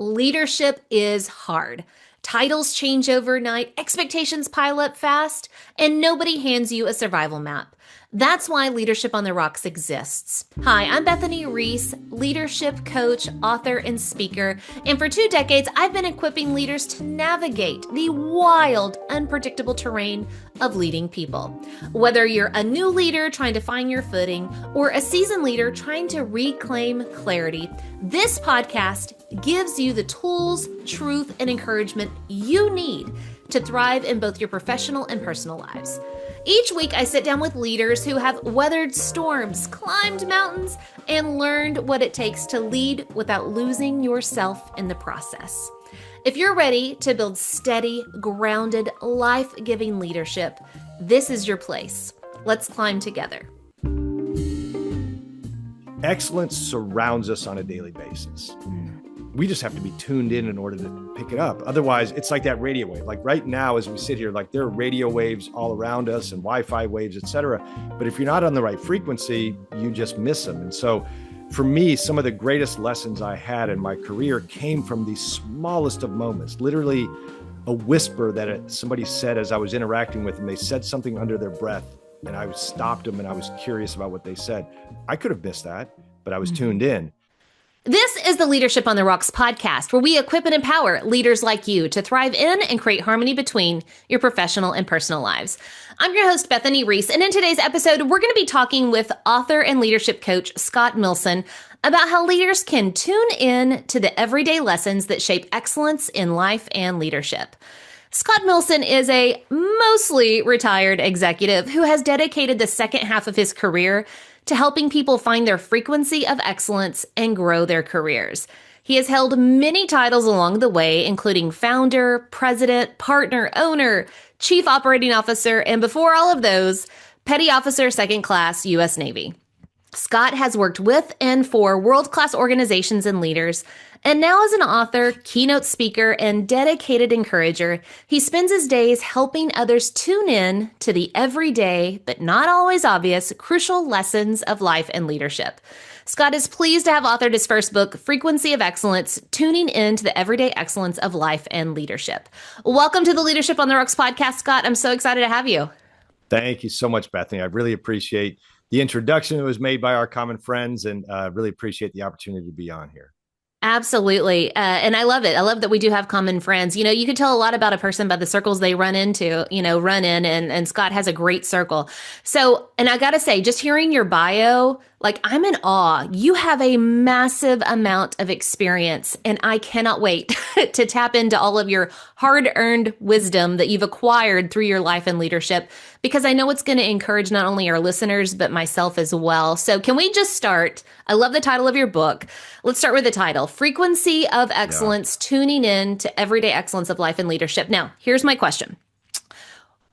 Leadership is hard. Titles change overnight, expectations pile up fast, and nobody hands you a survival map. That's why Leadership on the Rocks exists. Hi, I'm Bethany Reese, leadership coach, author, and speaker. And for 2 decades, I've been equipping leaders to navigate the wild, unpredictable terrain of leading people. Whether you're a new leader trying to find your footing or a seasoned leader trying to reclaim clarity, this podcast gives you the tools, truth, and encouragement you need to thrive in both your professional and personal lives. Each week, I sit down with leaders who have weathered storms, climbed mountains, and learned what it takes to lead without losing yourself in the process. If you're ready to build steady, grounded, life-giving leadership, this is your place. Let's climb together. Excellence surrounds us on a daily basis. We just have to be tuned in order to pick it up. Otherwise, it's like that radio wave. Like right now, as we sit here, like there are radio waves all around us and Wi-Fi waves, et cetera. But if you're not on the right frequency, you just miss them. And so for me, some of the greatest lessons I had in my career came from the smallest of moments, literally a whisper that somebody said as I was interacting with them. They said something under their breath and I stopped them and I was curious about what they said. I could have missed that, but I was tuned in. This is the Leadership on the Rocks podcast, where we equip and empower leaders like you to thrive in and create harmony between your professional and personal lives. I'm your host, Bethany Reese, and in today's episode, we're going to be talking with author and leadership coach Scott Millson about how leaders can tune in to the everyday lessons that shape excellence in life and leadership. Scott Millson is a mostly retired executive who has dedicated the second half of his career to helping people find their frequency of excellence and grow their careers. He has held many titles along the way, including founder, president, partner, owner, chief operating officer, and before all of those, petty officer, second class, U.S. Navy. Scott has worked with and for world-class organizations and leaders, and now as an author, keynote speaker, and dedicated encourager, he spends his days helping others tune in to the everyday, but not always obvious, crucial lessons of life and leadership. Scott is pleased to have authored his first book, Frequency of Excellence, Tuning in to the Everyday Excellence of Life and Leadership. Welcome to the Leadership on the Rocks podcast, Scott. I'm so excited to have you. Thank you so much, Bethany. I really appreciate the introduction that was made by our common friends and really appreciate the opportunity to be on here. Absolutely. And I love it. I love that we do have common friends. You know, you can tell a lot about a person by the circles they run in, and Scott has a great circle. So, and I got to say, just hearing your bio, like I'm in awe. You have a massive amount of experience, and I cannot wait to tap into all of your hard-earned wisdom that you've acquired through your life and leadership, because I know it's going to encourage not only our listeners, but myself as well. So can we just start? I love the title of your book. Let's start with the title, Frequency of Excellence, Tuning in to Everyday Excellence of Life and Leadership. Now, here's my question.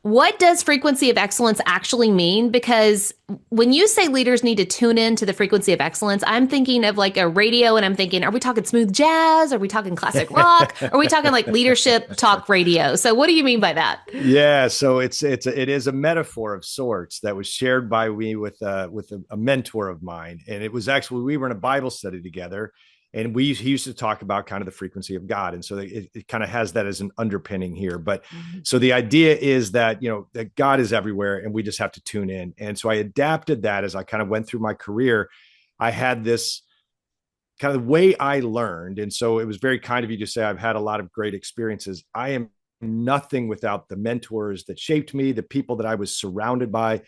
What does frequency of excellence actually mean? Because when you say leaders need to tune in to the frequency of excellence, I'm thinking of like a radio and I'm thinking, are we talking smooth jazz? Are we talking classic rock? Are we talking like leadership talk radio? So what do you mean by that? Yeah, so it is a metaphor of sorts that was shared by me with a mentor of mine. And it was actually, we were in a Bible study together. And he used to talk about kind of the frequency of God. And so it kind of has that as an underpinning here. But so the idea is that, that God is everywhere and we just have to tune in. And so I adapted that as I kind of went through my career. I had this kind of way I learned. And so it was very kind of you to say, I've had a lot of great experiences. I am nothing without the mentors that shaped me, the people that I was surrounded by.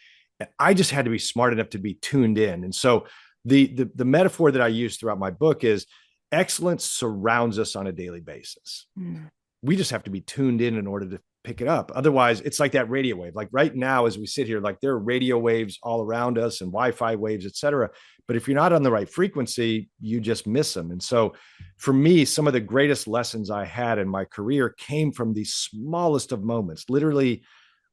I just had to be smart enough to be tuned in. And so the metaphor that I use throughout my book is excellence surrounds us on a daily basis. We just have to be tuned in order to pick it up. Otherwise, it's like that radio wave. Like right now, as we sit here, like there are radio waves all around us and Wi-Fi waves, et cetera. But if you're not on the right frequency, you just miss them. And so for me, some of the greatest lessons I had in my career came from the smallest of moments, literally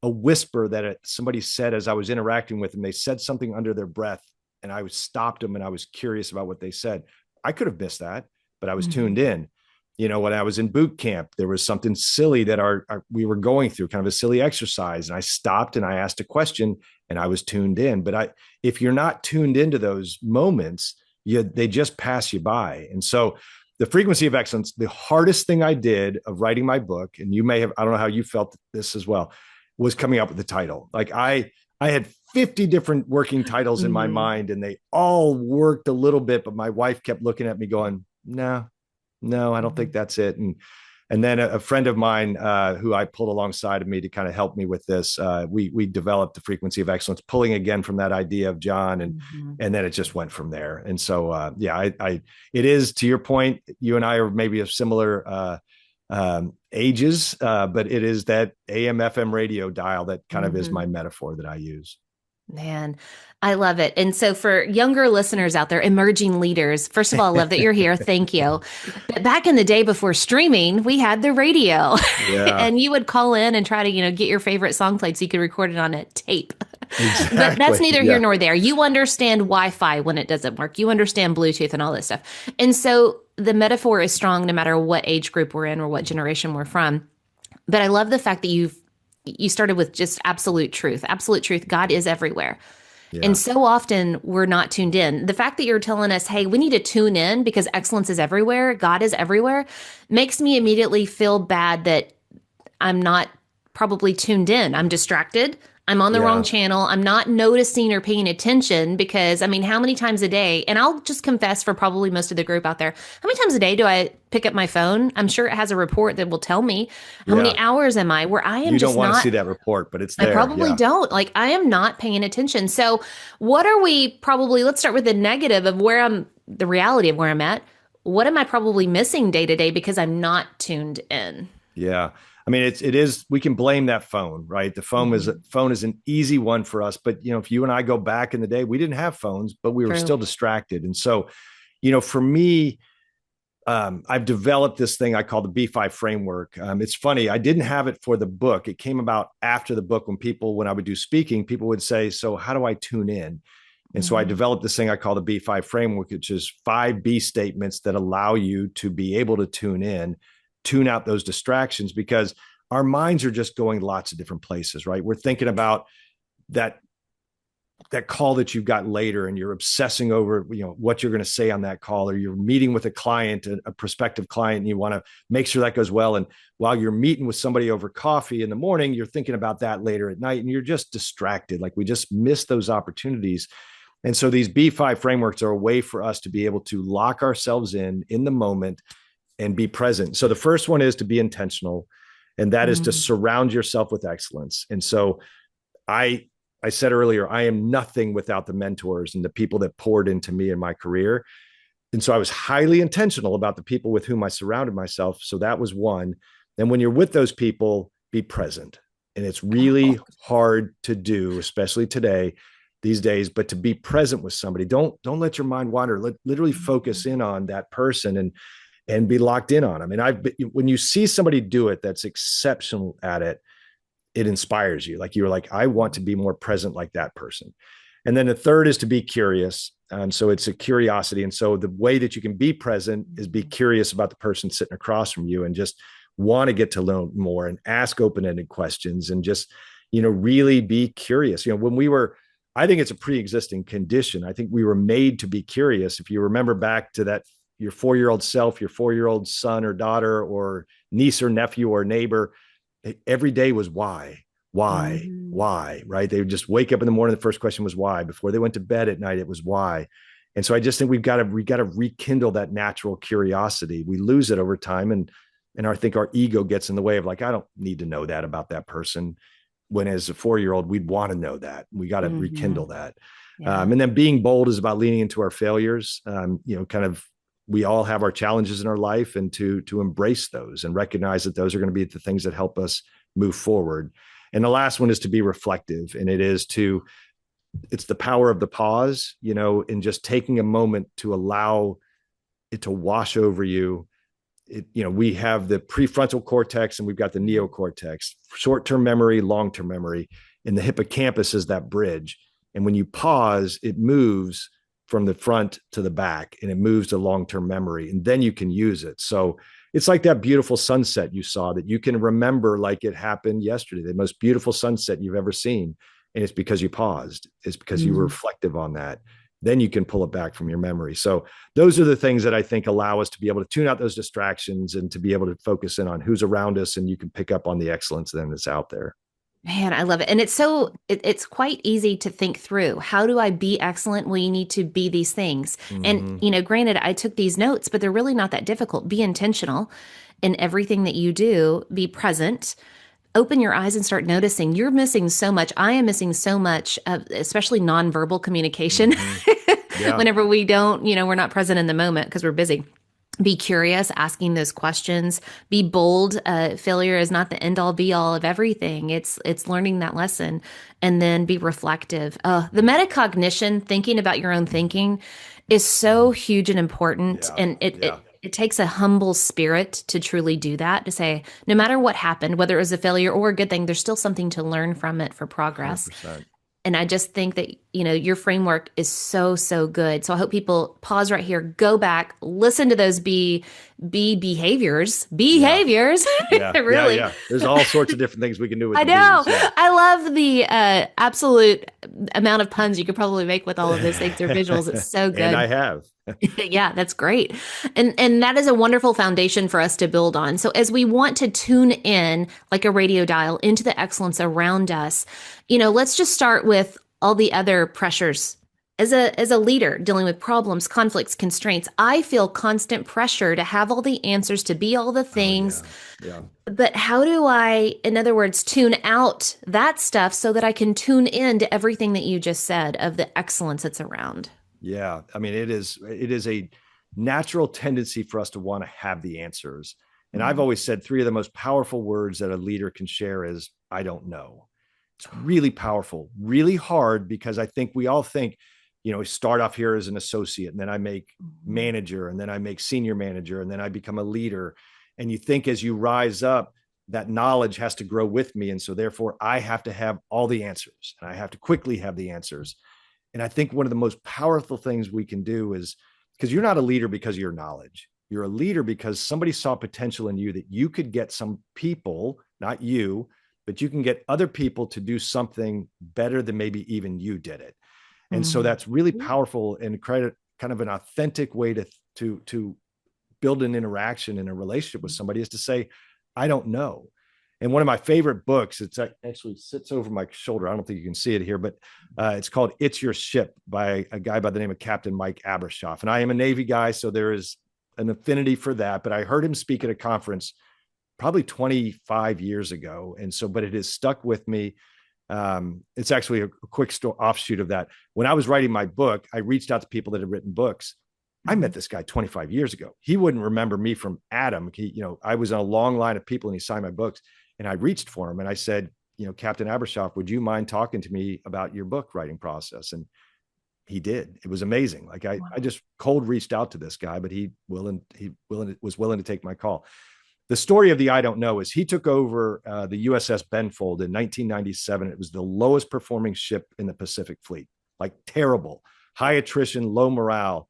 a whisper that somebody said as I was interacting with them. They said something under their breath and I stopped them and I was curious about what they said. I could have missed that, but I was tuned in. When I was in boot camp, there was something silly that we were going through, kind of a silly exercise. And I stopped and I asked a question and I was tuned in. But if you're not tuned into those moments, they just pass you by. And so the frequency of excellence, the hardest thing I did of writing my book, and you may have, I don't know how you felt this as well, was coming up with the title. Like I had 50 different working titles in my mind, and they all worked a little bit, but my wife kept looking at me going, no, I don't think that's it. And then a friend of mine who I pulled alongside of me to kind of help me with this, we developed the frequency of excellence, pulling again from that idea of John, and then it just went from there. And so, it is, to your point, you and I are maybe of similar ages, but it is that AM FM radio dial that kind of is my metaphor that I use. Man, I love it. And so for younger listeners out there, emerging leaders, first of all, I love that you're here. Thank you. But back in the day before streaming, we had the radio and you would call in and try to, get your favorite song played so you could record it on a tape. Exactly. But that's neither here nor there. You understand Wi-Fi when it doesn't work. You understand Bluetooth and all this stuff. And so the metaphor is strong no matter what age group we're in or what generation we're from. But I love the fact that you started with just absolute truth. Absolute truth. God is everywhere. Yeah. And so often we're not tuned in. The fact that you're telling us, hey, we need to tune in because excellence is everywhere, God is everywhere, makes me immediately feel bad that I'm not probably tuned in. I'm distracted. I'm on the wrong channel. I'm not noticing or paying attention because, how many times a day, and I'll just confess for probably most of the group out there, how many times a day do I pick up my phone? I'm sure it has a report that will tell me how many hours am I where I am. You don't want to see that report, but it's there. I probably don't. Like, I am not paying attention. So what are we let's start with the negative of the reality of where I'm at. What am I probably missing day to day because I'm not tuned in? Yeah. It is, we can blame that phone, right? The phone is an easy one for us. But, if you and I go back in the day, we didn't have phones, but we were still distracted. And so, for me, I've developed this thing I call the B5 framework. It's funny. I didn't have it for the book. It came about after the book when I would do speaking, people would say, so how do I tune in? And so I developed this thing I call the B5 framework, which is 5 B statements that allow you to be able to tune out those distractions, because our minds are just going lots of different places, right? We're thinking about that call that you've got later, and you're obsessing over, what you're going to say on that call, or you're meeting with a client, a prospective client, and you want to make sure that goes well. And while you're meeting with somebody over coffee in the morning, you're thinking about that later at night, and you're just distracted. Like, we just miss those opportunities. And so these B5 frameworks are a way for us to be able to lock ourselves in the moment and be present. So the first one is to be intentional, and that is to surround yourself with excellence. And so I said earlier, I am nothing without the mentors and the people that poured into me in my career. And so I was highly intentional about the people with whom I surrounded myself. So that was one. And when you're with those people, be present. And it's really hard to do, especially these days, but to be present with somebody. Don't let your mind wander. Literally focus in on that person and be locked in on them. When you see somebody do it that's exceptional at it, it inspires you. Like, you're like, I want to be more present like that person. And then the third is to be curious. So it's a curiosity. And so the way that you can be present is be curious about the person sitting across from you, and just want to get to learn more and ask open-ended questions, and just, really be curious. I think it's a pre-existing condition. I think we were made to be curious. If you remember back to that, your 4-year-old self, your 4-year-old son or daughter or niece or nephew or neighbor, every day was why, right? They would just wake up in the morning. The first question was why. Before they went to bed at night, it was why. And so I just think we got to rekindle that natural curiosity. We lose it over time. And I think our ego gets in the way of, like, I don't need to know that about that person. When as a 4-year-old, we'd want to know that. We got to rekindle that. Yeah. And then being bold is about leaning into our failures. We all have our challenges in our life, and to embrace those and recognize that those are going to be the things that help us move forward. And the last one is to be reflective. And it's the power of the pause, and just taking a moment to allow it to wash over you. We have the prefrontal cortex and we've got the neocortex, short-term memory, long-term memory, and the hippocampus is that bridge. And when you pause, it moves from the front to the back, and it moves to long-term memory, and then you can use it. So it's like that beautiful sunset you saw that you can remember like it happened yesterday, the most beautiful sunset you've ever seen. And it's because you paused. It's because you were reflective on that. then you can pull it back from your memory. So those are the things that I think allow us to be able to tune out those distractions and to be able to focus in on who's around us, and you can pick up on the excellence then that's out there. Man, I love it. And it's quite easy to think through. How do I be excellent? Well, you need to be these things. And, Mm-hmm. granted, I took these notes, but they're really not that difficult. Be intentional in everything that you do, be present, open your eyes and start noticing. You're missing so much. I am missing so much, especially nonverbal communication. Mm-hmm. Yeah. Whenever we don't, we're not present in the moment because we're busy. Be curious, asking those questions. Be bold. Failure is not the end all be all of everything. It's learning that lesson, and then be reflective. The metacognition, thinking about your own thinking, is so huge and important. Yeah. And Yeah. it takes a humble spirit to truly do that. To say, no matter what happened, whether it was a failure or a good thing, there's still something to learn from it for progress. 100%. And I just think that, your framework is so, so good. So I hope people pause right here, go back, listen to those behaviors. Yeah. Really. Yeah. There's all sorts of different things we can do with I the know. bees. Yeah. I love the absolute amount of puns you could probably make with all of those things or visuals. It's so good. And I have. Yeah, that's great. And that is a wonderful foundation for us to build on. So as we want to tune in like a radio dial into the excellence around us, let's just start with all the other pressures. As a leader dealing with problems, conflicts, constraints, I feel constant pressure to have all the answers, to be all the things. Oh, yeah. But how do I, in other words, tune out that stuff so that I can tune in to everything that you just said of the excellence that's around? Yeah. I mean, it is a natural tendency for us to want to have the answers. And I've always said 3 of the most powerful words that a leader can share is, I don't know. It's really powerful, really hard, because I think we all think, we start off here as an associate, and then I make manager, and then I make senior manager, and then I become a leader. And you think as you rise up, that knowledge has to grow with me. And so therefore I have to have all the answers, and I have to quickly have the answers. And I think one of the most powerful things we can do is, because you're not a leader because of your knowledge. You're a leader because somebody saw potential in you, that you could get some people, not you, but you can get other people to do something better than maybe even you did it. And so that's really powerful, and kind of an authentic way to build an interaction in a relationship with somebody, is to say, I don't know. And one of my favorite books, it's actually sits over my shoulder. I don't think you can see it here, but it's called It's Your Ship by a guy by the name of Captain Mike Abrashoff. And I am a Navy guy, so there is an affinity for that. But I heard him speak at a conference probably 25 years ago. And so, but it has stuck with me. It's actually a quick offshoot of that. When I was writing my book, I reached out to people that had written books. I met this guy 25 years ago. He wouldn't remember me from Adam. I was in a long line of people, and he signed my books, and I reached for him and I said, Captain Abrashoff, would you mind talking to me about your book writing process? And he did. It was amazing. Like I just cold reached out to this guy, but he was willing to take my call. The story of the I don't know is he took over the USS Benfold in 1997. It was the lowest performing ship in the Pacific Fleet, like terrible, high attrition, low morale.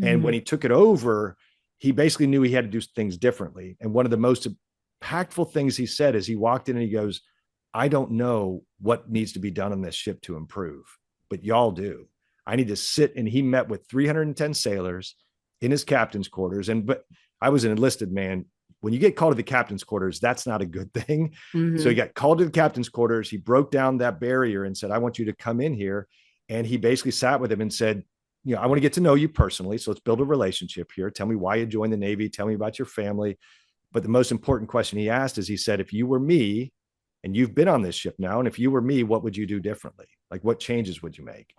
And when he took it over, he basically knew he had to do things differently. And one of the most impactful things he said is, he walked in and he goes, I don't know what needs to be done on this ship to improve, but y'all do. I need to sit. And he met with 310 sailors in his captain's quarters. But I was an enlisted man. When you get called to the captain's quarters, that's not a good thing. So he got called to the captain's quarters. He broke down that barrier and said, I want you to come in here. And he basically sat with him and said, I want to get to know you personally. So let's build a relationship here. Tell me why you joined the Navy. Tell me about your family. But the most important question he asked is, he said, if you were me, and you've been on this ship now, and if you were me, what would you do differently? Like, what changes would you make?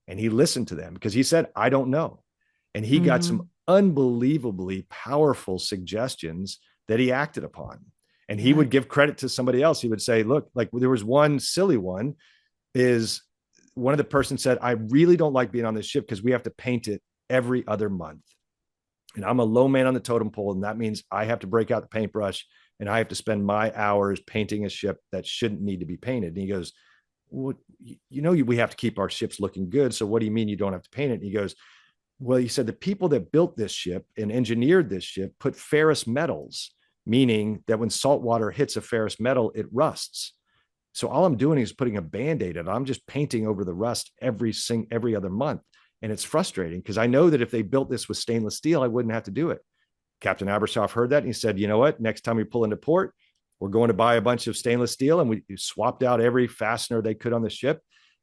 And he listened to them, because he said, I don't know. And he got some unbelievably powerful suggestions that he acted upon. And he would give credit to somebody else. He would say, look, like there was one silly one, is one of the person said, I really don't like being on this ship because we have to paint it every other month. And I'm a low man on the totem pole. And that means I have to break out the paintbrush and I have to spend my hours painting a ship that shouldn't need to be painted. And he goes, well, we have to keep our ships looking good. So what do you mean you don't have to paint it? And he goes, well, he said, the people that built this ship and engineered this ship put ferrous metals, meaning that when salt water hits a ferrous metal, it rusts. So all I'm doing is putting a Band-Aid on it. I'm just painting over the rust every other month. And it's frustrating because I know that if they built this with stainless steel, I wouldn't have to do it. Captain Abershoff heard that and he said, you know what? Next time we pull into port, we're going to buy a bunch of stainless steel. And we swapped out every fastener they could on the ship.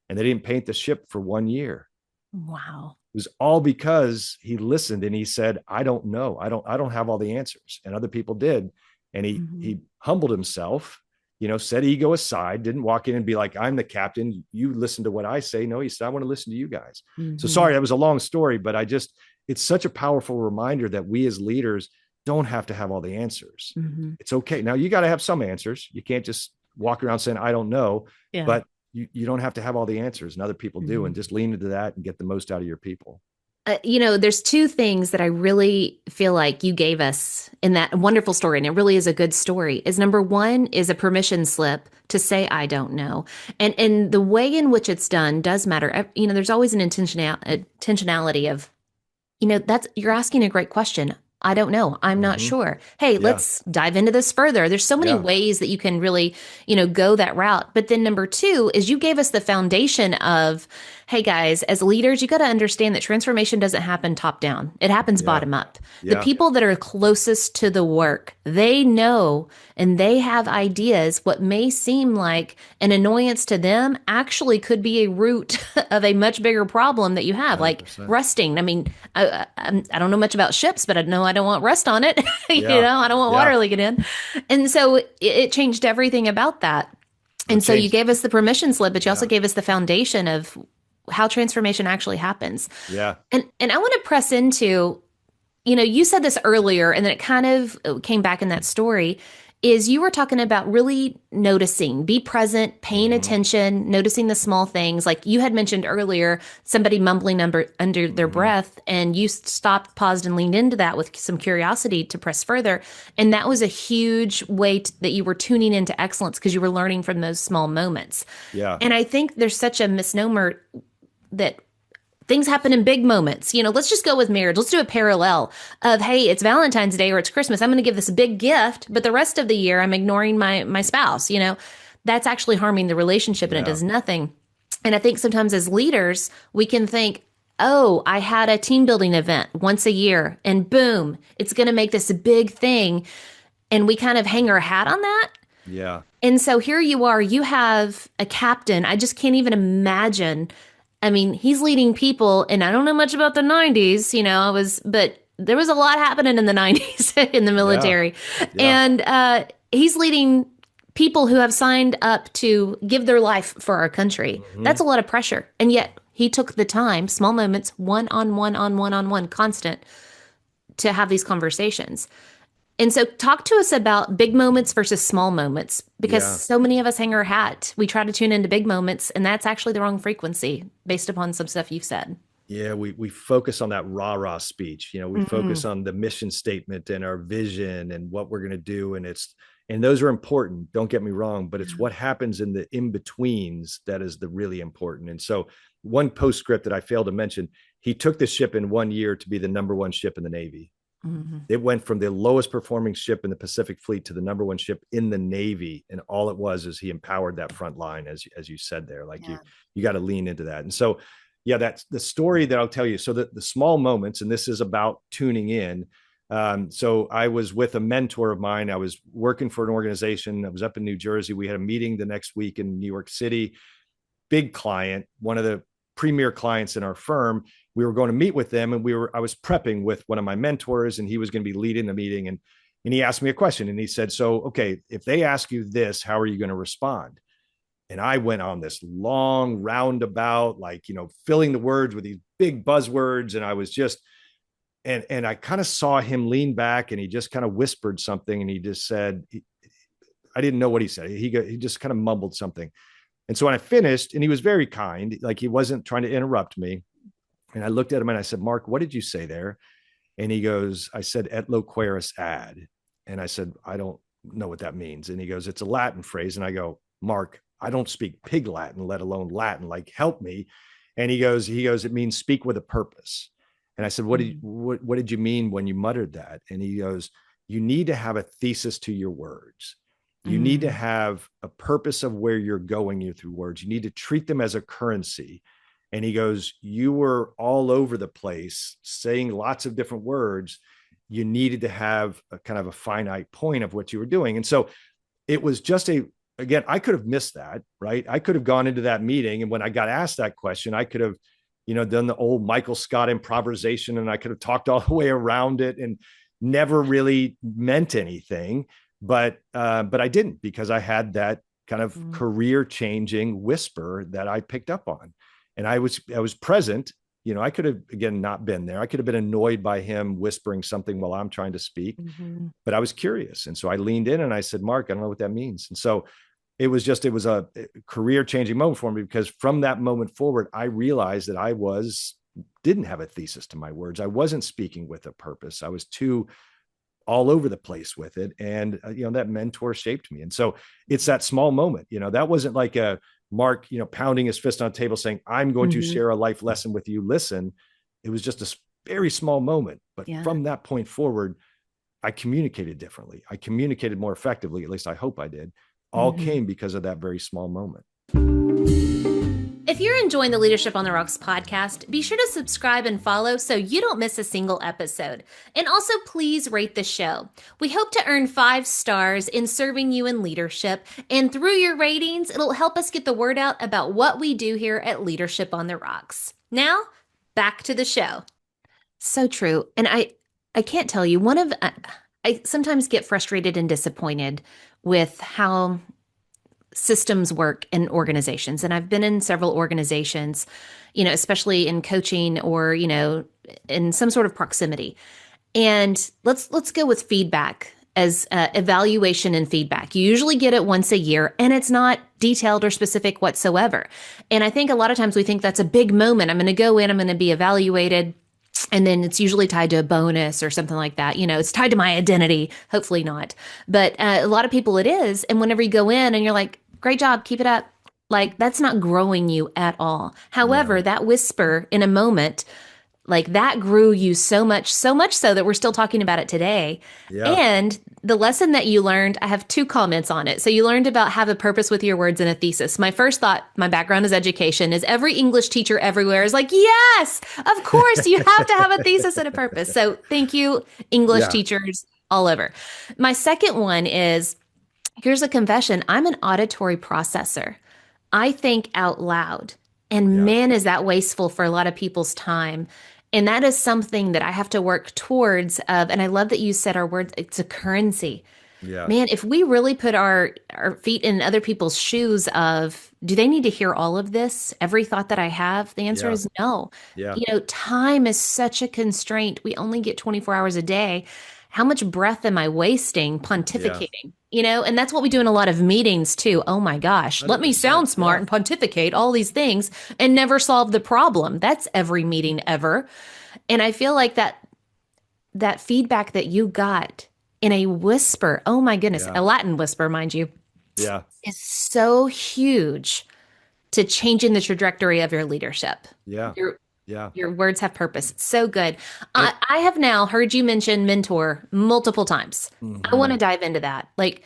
And they didn't paint the ship for 1 year. Wow. It was all because he listened and he said, I don't know. I don't have all the answers. And other people did. And he humbled himself, set ego aside, didn't walk in and be like, I'm the captain. You listen to what I say. No, he said, I want to listen to you guys. So sorry, that was a long story, but it's such a powerful reminder that we as leaders don't have to have all the answers. It's okay. Now you got to have some answers. You can't just walk around saying, I don't know, but you don't have to have all the answers, and other people do, and just lean into that and get the most out of your people. There's two things that I really feel like you gave us in that wonderful story, and it really is a good story, is number one is a permission slip to say, I don't know. And the way in which it's done does matter. There's always an intentionality of, you're asking a great question. I don't know. I'm not sure. Hey, let's dive into this further. There's so many ways that you can really, go that route. But then number two is you gave us the foundation of, hey guys, as leaders, you got to understand that transformation doesn't happen top down. It happens bottom up. The people that are closest to the work, they know and they have ideas. What may seem like an annoyance to them actually could be a root of a much bigger problem that you have, 100%. Like rusting. I mean, I don't know much about ships, but I know I don't want rust on it. I don't want water leaking in. And so it changed everything about that. And so you gave us the permission slip, but you also gave us the foundation of how transformation actually happens. Yeah. And I want to press into, you said this earlier, and then it kind of came back in that story, is you were talking about really noticing, be present, paying attention, noticing the small things. Like you had mentioned earlier, somebody mumbling under their breath, and you stopped, paused, and leaned into that with some curiosity to press further. And that was a huge way that you were tuning into excellence because you were learning from those small moments. Yeah. And I think there's such a misnomer that things happen in big moments. Let's just go with marriage. Let's do a parallel of, hey, it's Valentine's Day or it's Christmas. I'm going to give this big gift, but the rest of the year I'm ignoring my spouse. That's actually harming the relationship and it does nothing. And I think sometimes as leaders, we can think, oh, I had a team building event once a year and boom, it's going to make this a big thing. And we kind of hang our hat on that. Yeah. And so here you are, you have a captain. I just can't even imagine. I mean, he's leading people, and I don't know much about the 90s, but there was a lot happening in the 90s in the military. Yeah. And he's leading people who have signed up to give their life for our country. That's a lot of pressure. And yet he took the time, small moments, one-on-one, constant, to have these conversations. And so talk to us about big moments versus small moments, because so many of us hang our hat. We try to tune into big moments, and that's actually the wrong frequency based upon some stuff you've said. Yeah, we focus on that rah-rah speech. We focus on the mission statement and our vision and what we're going to do. And those are important. Don't get me wrong, but it's what happens in the in-betweens that is the really important. And so one postscript that I failed to mention, he took the ship in 1 year to be the number one ship in the Navy. It went from the lowest performing ship in the Pacific Fleet to the number one ship in the Navy. And all it was is he empowered that front line, as you said there. Like you got to lean into that. And so, that's the story that I'll tell you. So the small moments, and this is about tuning in. So I was with a mentor of mine. I was working for an organization. I was up in New Jersey. We had a meeting the next week in New York City. Big client, one of the premier clients in our firm. We were going to meet with them, and I was prepping with one of my mentors, and he was going to be leading the meeting. And he asked me a question, and he said, so, okay, if they ask you this, how are you going to respond? And I went on this long roundabout, filling the words with these big buzzwords. And I was just, and I kind of saw him lean back, and he just kind of whispered something. And he just said, I didn't know what he said. He just kind of mumbled something. And so when I finished, and he was very kind, like he wasn't trying to interrupt me. And I looked at him and I said, Mark, what did you say there? And he goes, I said, et loqueris ad. And I said, I don't know what that means. And he goes, it's a Latin phrase. And I go, Mark, I don't speak pig Latin, let alone Latin, help me. And he goes, it means speak with a purpose. And I said, what did you mean when you muttered that? And he goes, you need to have a thesis to your words. You need to have a purpose of where you're going through words. You need to treat them as a currency. And he goes, you were all over the place saying lots of different words. You needed to have a kind of a finite point of what you were doing. And so it was just again, I could have missed that, right? I could have gone into that meeting. And when I got asked that question, I could have, done the old Michael Scott improvisation, and I could have talked all the way around it and never really meant anything. But I didn't, because I had that kind of career changing whisper that I picked up on. And I was present. I could have, again, not been there. I could have been annoyed by him whispering something while I'm trying to speak, but I was curious. And so I leaned in and I said, Mark, I don't know what that means. And so it was a career changing moment for me, because from that moment forward, I realized that I didn't have a thesis to my words. I wasn't speaking with a purpose. I was too all over the place with it. And, that mentor shaped me. And so it's that small moment, that wasn't like a Mark, pounding his fist on the table saying, I'm going to share a life lesson with you. Listen. It was just a very small moment. But from that point forward, I communicated differently. I communicated more effectively. At least I hope I did. All came because of that very small moment. If you're enjoying the Leadership on the Rocks podcast, be sure to subscribe and follow so you don't miss a single episode. And also, please rate the show. We hope to earn 5 stars in serving you in leadership. And through your ratings, it'll help us get the word out about what we do here at Leadership on the Rocks. Now, back to the show. So true. And I can't tell you, I sometimes get frustrated and disappointed with how systems work in organizations. And I've been in several organizations, especially in coaching or, in some sort of proximity. And let's go with feedback as evaluation and feedback. You usually get it once a year, and it's not detailed or specific whatsoever. And I think a lot of times we think that's a big moment. I'm going to go in, I'm going to be evaluated. And then it's usually tied to a bonus or something like that. It's tied to my identity. Hopefully not. But a lot of people it is. And whenever you go in and you're like, great job, keep it up. Like, that's not growing you at all. However, that whisper in a moment, like, that grew you so much so that we're still talking about it today. Yeah. And the lesson that you learned, I have 2 comments on it. So you learned about have a purpose with your words and a thesis. My first thought, my background is education, is every English teacher everywhere is like, yes, of course, you have to have a thesis and a purpose. So thank you, English teachers all over. My second one is, here's a confession. I'm an auditory processor. I think out loud. And man, is that wasteful for a lot of people's time. And that is something that I have to work towards. And I love that you said our word, it's a currency. Yeah. Man, if we really put our feet in other people's shoes of, do they need to hear all of this? Every thought that I have? The answer is no. Yeah. Time is such a constraint. We only get 24 hours a day. How much breath am I wasting pontificating? And that's what we do in a lot of meetings too. Oh my gosh, let me sound smart and pontificate all these things and never solve the problem. That's every meeting ever. And I feel like that feedback that you got in a whisper, oh my goodness, a Latin whisper, mind you, is so huge to changing the trajectory of your leadership. Your words have purpose. It's so good. I have now heard you mention mentor multiple times. I want to dive into that. Like,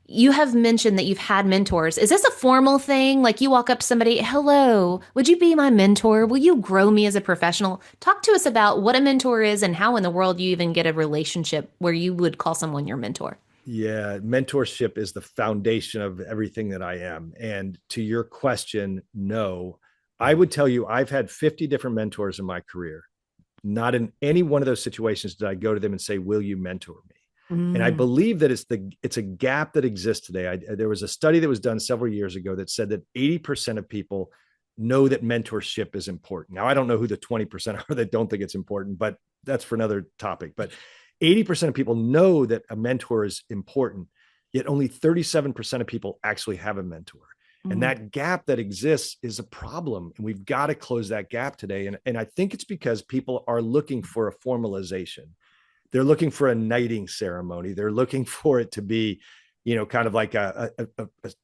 you have mentioned that you've had mentors. Is this a formal thing? Like, you walk up to somebody, hello, would you be my mentor? Will you grow me as a professional? Talk to us about what a mentor is and how in the world you even get a relationship where you would call someone your mentor. Yeah, mentorship is the foundation of everything that I am. And to your question, no. I would tell you, I've had 50 different mentors in my career. Not in any one of those situations did I go to them and say, will you mentor me? And I believe that it's a gap that exists today. There was a study that was done several years ago that said that 80% of people know that mentorship is important. Now, I don't know who the 20% are that don't think it's important, but that's for another topic. But 80% of people know that a mentor is important, yet only 37% of people actually have a mentor. And that gap that exists is a problem. And we've got to close that gap today. And I think it's because people are looking for a formalization. They're looking for a knighting ceremony. They're looking for it to be, kind of like a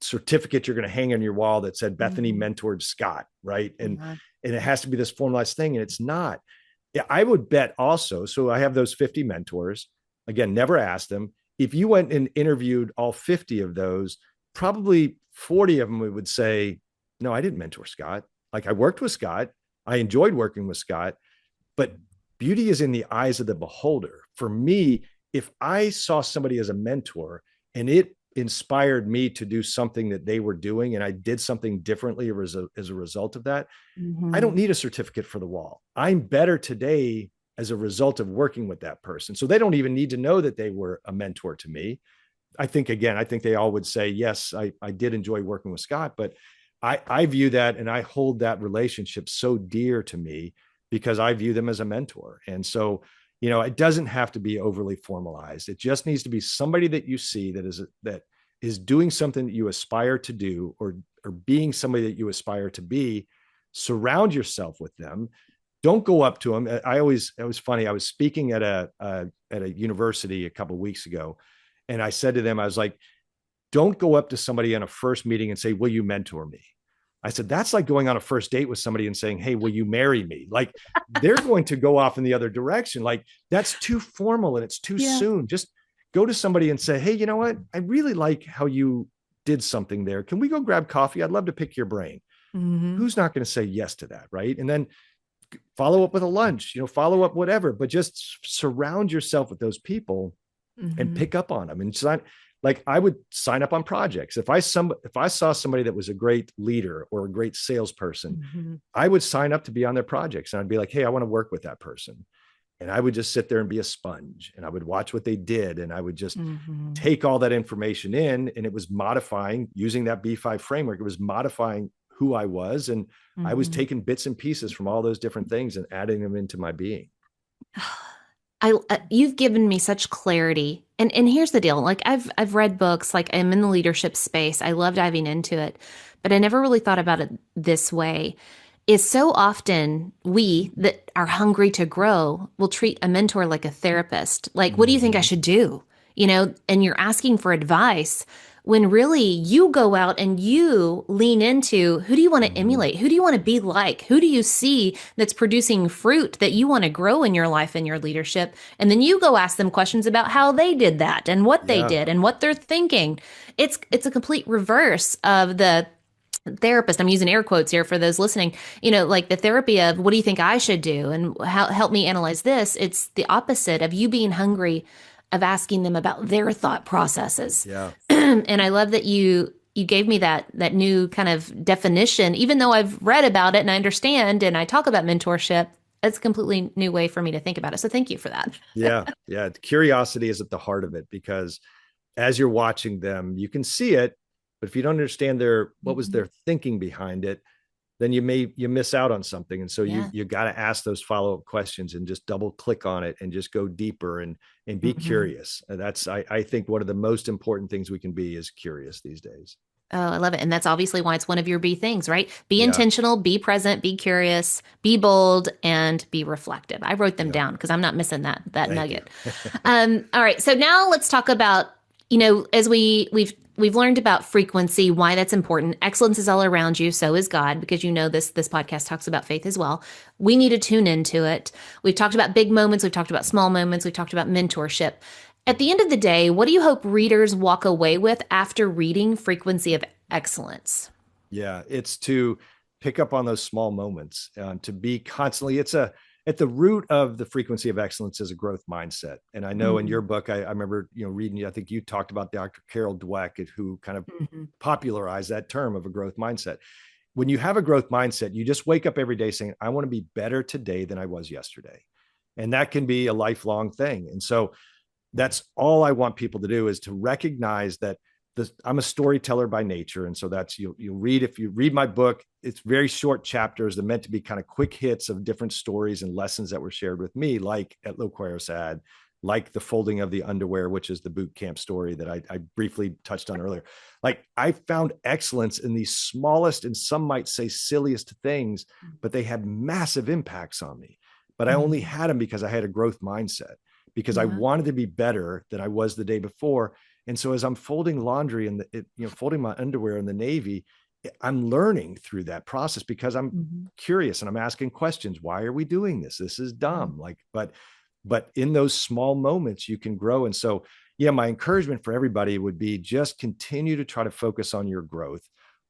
certificate you're going to hang on your wall that said Bethany mentored Scott, right? And it has to be this formalized thing, and it's not. Yeah, I would bet also, so I have those 50 mentors. Again, never asked them. If you went and interviewed all 50 of those, probably 40 of them would say, no, I didn't mentor Scott. Like, I worked with Scott, I enjoyed working with Scott, but beauty is in the eyes of the beholder. For me, if I saw somebody as a mentor and it inspired me to do something that they were doing and I did something differently as a result of that, I don't need a certificate for the wall. I'm better today as a result of working with that person. So they don't even need to know that they were a mentor to me. I think they all would say, yes, I did enjoy working with Scott, but I view that and I hold that relationship so dear to me because I view them as a mentor. And so, it doesn't have to be overly formalized. It just needs to be somebody that you see that is doing something that you aspire to do, or being somebody that you aspire to be. Surround yourself with them. Don't go up to them. It was funny. I was speaking at a university a couple of weeks ago, and I said to them, I was like, don't go up to somebody on a first meeting and say, will you mentor me? I said, that's like going on a first date with somebody and saying, hey, will you marry me? Like, they're going to go off in the other direction. Like, that's too formal and it's too soon. Just go to somebody and say, hey, you know what? I really like how you did something there. Can we go grab coffee? I'd love to pick your brain. Who's not going to say yes to that? Right. And then follow up with a lunch, follow up, whatever, but just surround yourself with those people and pick up on them. And it's not like I would sign up on projects. If I saw somebody that was a great leader or a great salesperson, I would sign up to be on their projects, and I'd be like, hey, I want to work with that person. And I would just sit there and be a sponge, and I would watch what they did. And I would just take all that information in, and it was modifying using that B5 framework. It was modifying who I was. And I was taking bits and pieces from all those different things and adding them into my being. You've given me such clarity. And here's the deal. Like I've read books, like I'm in the leadership space. I love diving into it, but I never really thought about it this way. Is so often we that are hungry to grow will treat a mentor like a therapist. Like, what do you think I should do? And you're asking for advice when really you go out and you lean into, who do you want to emulate? Who do you want to be like? Who do you see that's producing fruit that you want to grow in your life and your leadership? And then you go ask them questions about how they did that and what they did and what they're thinking. It's a complete reverse of the therapist. I'm using air quotes here for those listening, like the therapy of, what do you think I should do? And help me analyze this. It's the opposite of you being hungry, of asking them about their thought processes. Yeah. And I love that you gave me that new kind of definition, even though I've read about it and I understand and I talk about mentorship. It's a completely new way for me to think about it. So thank you for that. Yeah. Curiosity is at the heart of it, because as you're watching them, you can see it, but if you don't understand what was their thinking behind it, then you miss out on something. And so you got to ask those follow-up questions and just double click on it and just go deeper and be curious. That's, I think, one of the most important things we can be is curious these days. Oh, I love it. And that's obviously why it's one of your B things, right? Be intentional, be present, be curious, be bold, and be reflective. I wrote them down because I'm not missing that nugget. All right. So now let's talk about, as we've learned about frequency, why that's important. Excellence is all around you. So is God, because this podcast talks about faith as well. We need to tune into it. We've talked about big moments. We've talked about small moments. We've talked about mentorship. At the end of the day, what do you hope readers walk away with after reading Frequency of Excellence? Yeah, it's to pick up on those small moments, to be constantly, at the root of the Frequency of Excellence is a growth mindset. And I know in your book, I remember, reading, I think you talked about Dr. Carol Dweck, who kind of popularized that term of a growth mindset. When you have a growth mindset, you just wake up every day saying, I want to be better today than I was yesterday. And that can be a lifelong thing. And so that's all I want people to do, is to recognize that I'm a storyteller by nature. And so that's, if you read my book, it's very short chapters. They're meant to be kind of quick hits of different stories and lessons that were shared with me, like at Loquaris Ad, like the folding of the underwear, which is the boot camp story that I briefly touched on earlier. Like, I found excellence in the smallest, and some might say silliest things, but they had massive impacts on me. But I only had them because I had a growth mindset, because I wanted to be better than I was the day before. And so as I'm folding laundry and folding my underwear in the Navy, I'm learning through that process because I'm curious and I'm asking questions. Why are we doing this? This is dumb. But in those small moments, you can grow. And so, my encouragement for everybody would be just continue to try to focus on your growth.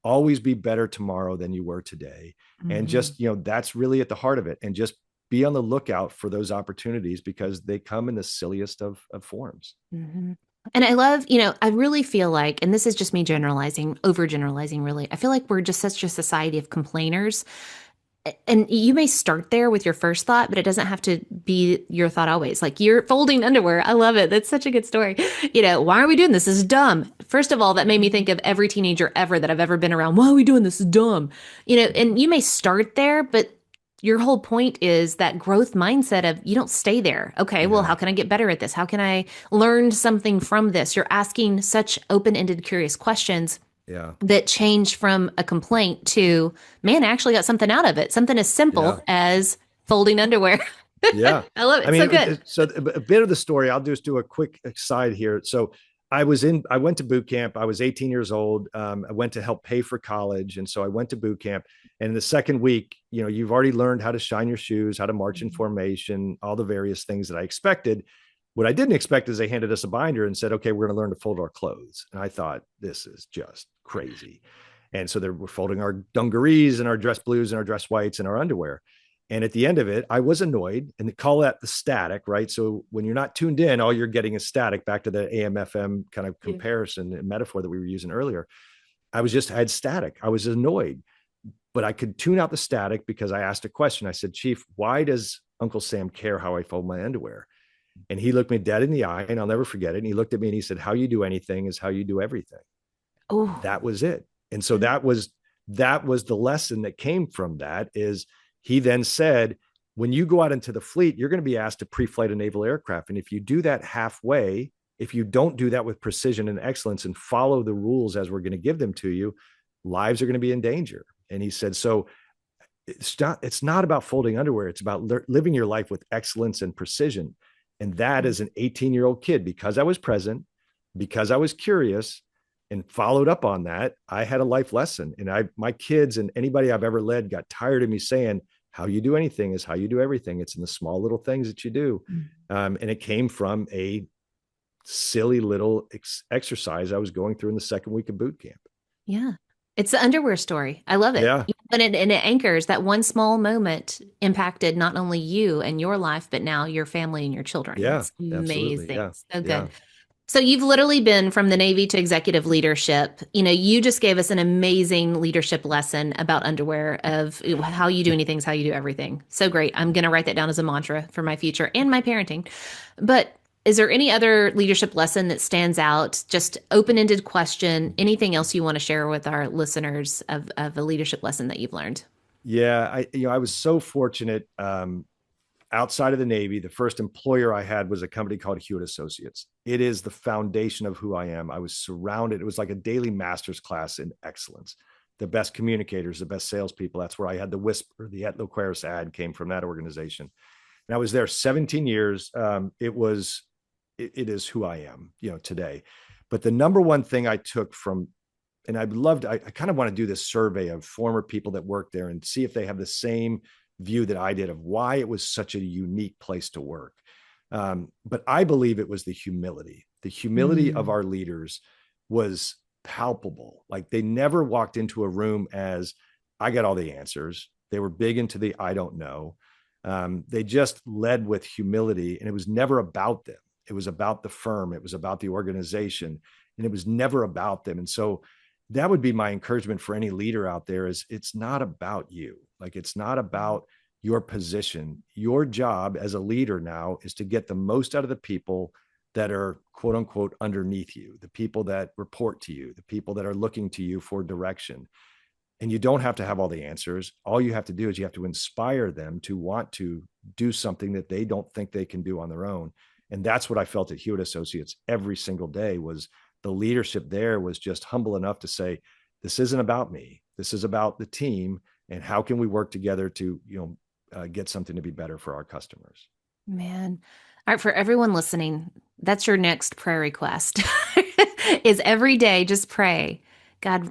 always be better tomorrow than you were today. And just, that's really at the heart of it. And just be on the lookout for those opportunities because they come in the silliest of forms. Mm-hmm. And I love, I really feel like, and this is just me generalizing, overgeneralizing, really. I feel like we're just such a society of complainers. And you may start there with your first thought, but it doesn't have to be your thought always. Like you're folding underwear. I love it. That's such a good story. Why are we doing this? This is dumb. First of all, that made me think of every teenager ever that I've ever been around. Why are we doing this? This is dumb. And you may start there, but your whole point is that growth mindset of you don't stay there. Okay, well, how can I get better at this? How can I learn something from this? You're asking such open-ended, curious questions that change from a complaint to, man, I actually got something out of it. Something as simple as folding underwear. Yeah. I love it. I mean, So good. So a bit of the story, I'll just do a quick aside here. So I went to boot camp. I was 18 years old. I went to help pay for college. And so I went to boot camp. And in the second week, you've already learned how to shine your shoes, how to march in formation, all the various things that I expected. What I didn't expect is they handed us a binder and said, okay, we're going to learn to fold our clothes. And I thought, this is just crazy. And so we're folding our dungarees and our dress blues and our dress whites and our underwear. And at the end of it, I was annoyed, and they call that the static, right? So when you're not tuned in, all you're getting is static, back to the AM FM kind of comparison and metaphor that we were using earlier. I had static. I was annoyed, but I could tune out the static because I asked a question. I said, Chief, why does Uncle Sam care how I fold my underwear? And he looked me dead in the eye, and I'll never forget it. And he looked at me and he said, how you do anything is how you do everything. Oh, that was it. And so that was the lesson that came from that is, he then said, when you go out into the fleet, you're going to be asked to pre-flight a naval aircraft. And if you do that halfway, if you don't do that with precision and excellence and follow the rules as we're going to give them to you, lives are going to be in danger. And he said, so it's not about folding underwear. It's about living your life with excellence and precision. And that as an 18-year-old kid, because I was present, because I was curious, and followed up on that, I had a life lesson. And my kids and anybody I've ever led got tired of me saying, how you do anything is how you do everything. It's in the small little things that you do. And it came from a silly little exercise I was going through in the second week of boot camp. Yeah. It's the underwear story. I love it. Yeah. And it anchors that one small moment impacted not only you and your life, but now your family and your children. Yeah. It's amazing. Yeah. So good. Yeah. So you've literally been from the Navy to executive leadership. You just gave us an amazing leadership lesson about underwear of how you do anything is how you do everything. So great. I'm going to write that down as a mantra for my future and my parenting. But is there any other leadership lesson that stands out? Just open-ended question. Anything else you want to share with our listeners of a leadership lesson that you've learned? Yeah. I was so fortunate. Outside of the Navy, the first employer I had was a company called Hewitt Associates. It is the foundation of who I am. I was surrounded. It was like a daily master's class in excellence. The best communicators, the best salespeople. That's where I had the whisper, the Et Loquaris ad came from that organization. And I was there 17 years. It is who I am, today. But the number one thing I took from, and I kind of want to do this survey of former people that work there and see if they have the same view that I did of why it was such a unique place to work. But I believe it was the humility. The humility of our leaders was palpable. Like they never walked into a room as I got all the answers. They were big into the I don't know. They just led with humility, and it was never about them. It was about the firm. It was about the organization, and it was never about them. And so that would be my encouragement for any leader out there is it's not about you. Like it's not about your position. Your job as a leader now is to get the most out of the people that are quote unquote underneath you, the people that report to you, the people that are looking to you for direction. And you don't have to have all the answers. All you have to do is you have to inspire them to want to do something that they don't think they can do on their own. And that's what I felt at Hewitt Associates every single day was the leadership there was just humble enough to say, this isn't about me. This is about the team. And how can we work together to, get something to be better for our customers? Man. All right. For everyone listening, that's your next prayer request is every day, just pray, God,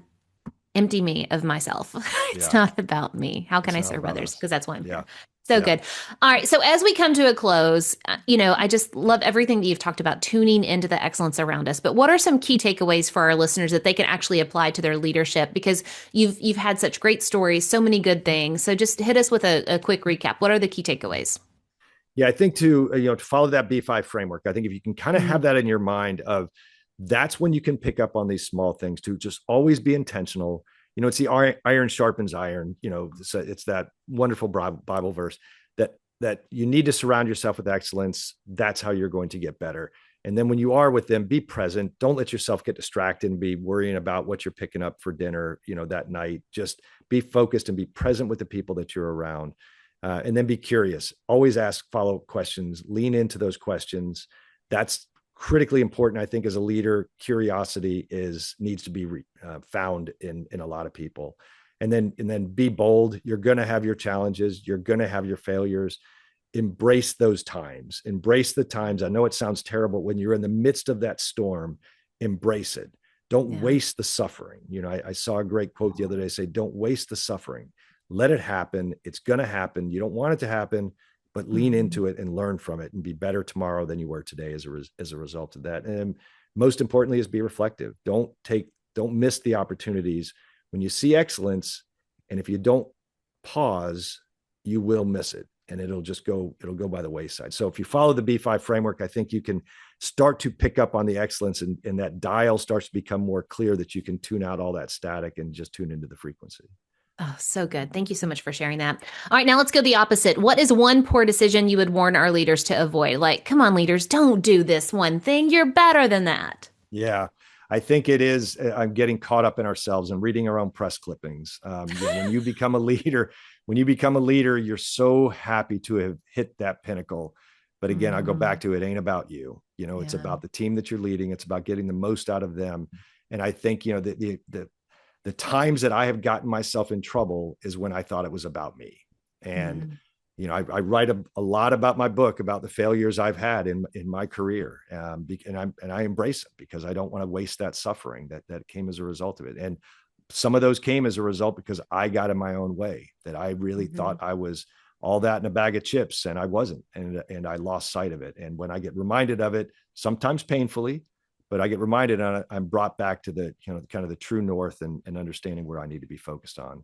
empty me of myself. It's not about me. How can I serve others? Because that's why I'm here. So good. All right. So as we come to a close, I just love everything that you've talked about, tuning into the excellence around us. But what are some key takeaways for our listeners that they can actually apply to their leadership? Because you've had such great stories, so many good things. So just hit us with a quick recap. What are the key takeaways? Yeah, I think to follow that B5 framework, I think if you can kind of have that in your mind of that's when you can pick up on these small things to just always be intentional. It's the iron sharpens iron. It's that wonderful Bible verse that you need to surround yourself with excellence. That's how you're going to get better. And then when you are with them, be present. Don't let yourself get distracted and be worrying about what you're picking up for dinner, that night. Just be focused and be present with the people that you're around. And then be curious. Always ask follow-up questions. Lean into those questions. That's critically important. I think as a leader, curiosity needs to be found in a lot of people. And then be bold. You're going to have your challenges. You're going to have your failures. Embrace those times. Embrace the times. I know it sounds terrible when you're in the midst of that storm. Embrace it. Don't waste the suffering. I saw a great quote the other day say, "Don't waste the suffering. Let it happen. It's going to happen. You don't want it to happen, but lean into it and learn from it and be better tomorrow than you were today as a result of that." And most importantly is be reflective. Don't miss the opportunities when you see excellence. And if you don't pause, you will miss it and it'll go by the wayside. So if you follow the B5 framework, I think you can start to pick up on the excellence and that dial starts to become more clear that you can tune out all that static and just tune into the frequency. Oh, so good. Thank you so much for sharing that. All right, now let's go the opposite. What is one poor decision you would warn our leaders to avoid? Like, come on, leaders, don't do this one thing. You're better than that. Yeah, I think it is. I'm getting caught up in ourselves and reading our own press clippings. When you become a leader, you're so happy to have hit that pinnacle. But again, I go back to it ain't about you. It's about the team that you're leading. It's about getting the most out of them. And I think, the times that I have gotten myself in trouble is when I thought it was about me. And, I write a lot about my book, about the failures I've had in my career. And I embrace it because I don't want to waste that suffering that came as a result of it. And some of those came as a result because I got in my own way, that I really thought I was all that in a bag of chips, and I wasn't. And I lost sight of it. And when I get reminded of it, sometimes painfully, but I get reminded and I'm brought back to the, kind of the true north and understanding where I need to be focused on.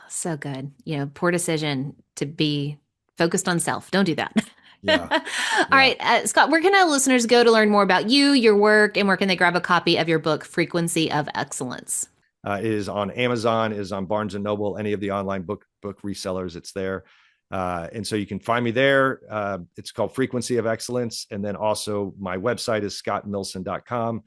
So good. Poor decision to be focused on self. Don't do that. Yeah. All right, Scott, where can our listeners go to learn more about you, your work, and where can they grab a copy of your book, Frequency of Excellence? It is on Amazon, it is on Barnes & Noble, any of the online book resellers, it's there. And so you can find me there. It's called Frequency of Excellence. And then also my website is scottmillson.com.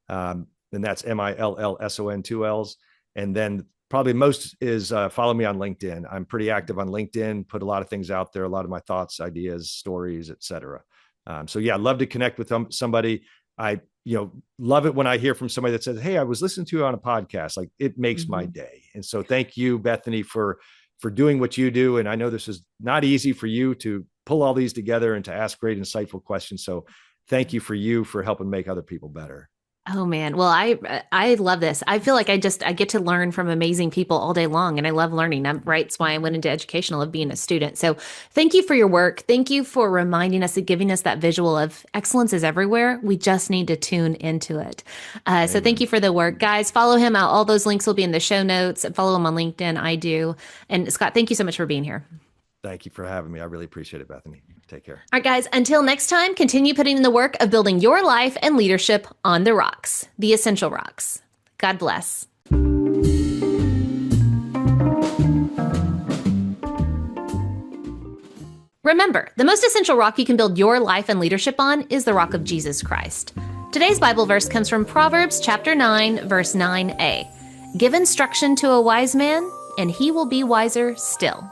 And that's MILLSON 2 L's. And then probably most is follow me on LinkedIn. I'm pretty active on LinkedIn, put a lot of things out there, a lot of my thoughts, ideas, stories, etc. So yeah, I'd love to connect with somebody. I love it when I hear from somebody that says, "Hey, I was listening to you on a podcast." Like, it makes my day. And so thank you, Bethany, for doing what you do. And I know this is not easy for you to pull all these together and to ask great, insightful questions. So thank you for helping make other people better. Oh man. Well, I love this. I feel like I get to learn from amazing people all day long, and I love learning. That's why I went into education. I love being a student. So thank you for your work. Thank you for reminding us and giving us that visual of excellence is everywhere. We just need to tune into it. So thank you for the work, guys. Follow him out. All those links will be in the show notes. Follow him on LinkedIn. I do. And Scott, thank you so much for being here. Thank you for having me. I really appreciate it, Bethany. Take care. All right, guys, until next time, continue putting in the work of building your life and leadership on the rocks, the essential rocks. God bless. Remember, the most essential rock you can build your life and leadership on is the rock of Jesus Christ. Today's Bible verse comes from Proverbs chapter 9, verse 9a. Give instruction to a wise man, and he will be wiser still.